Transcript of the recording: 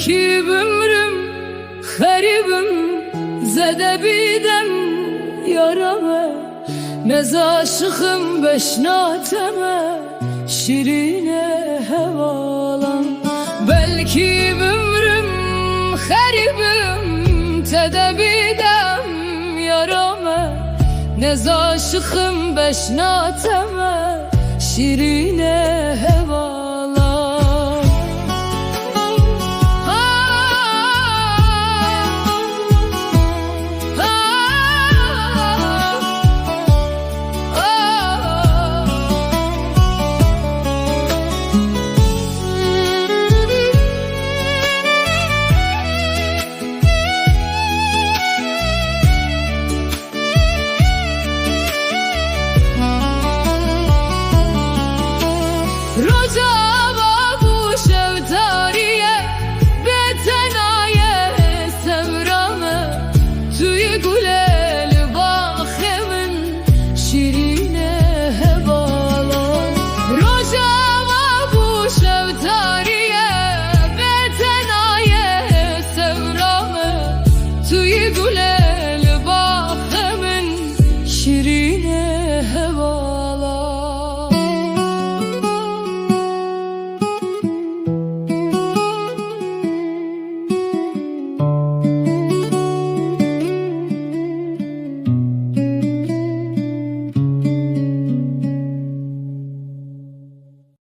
Belki ömrüm garibim zede bidem yarame Nez aşıkım beşnateme şirine hevalan Belki ömrüm garibim zede bidem yarame Nez aşıkım beşnateme şirine hevalan Rojava bu şevtariye betenaye sevrame Tüy güleli bakhemin şirine hevalan Rojava bu şevtariye betenaye sevrame Tüy güleli bakhemin şirine hevalan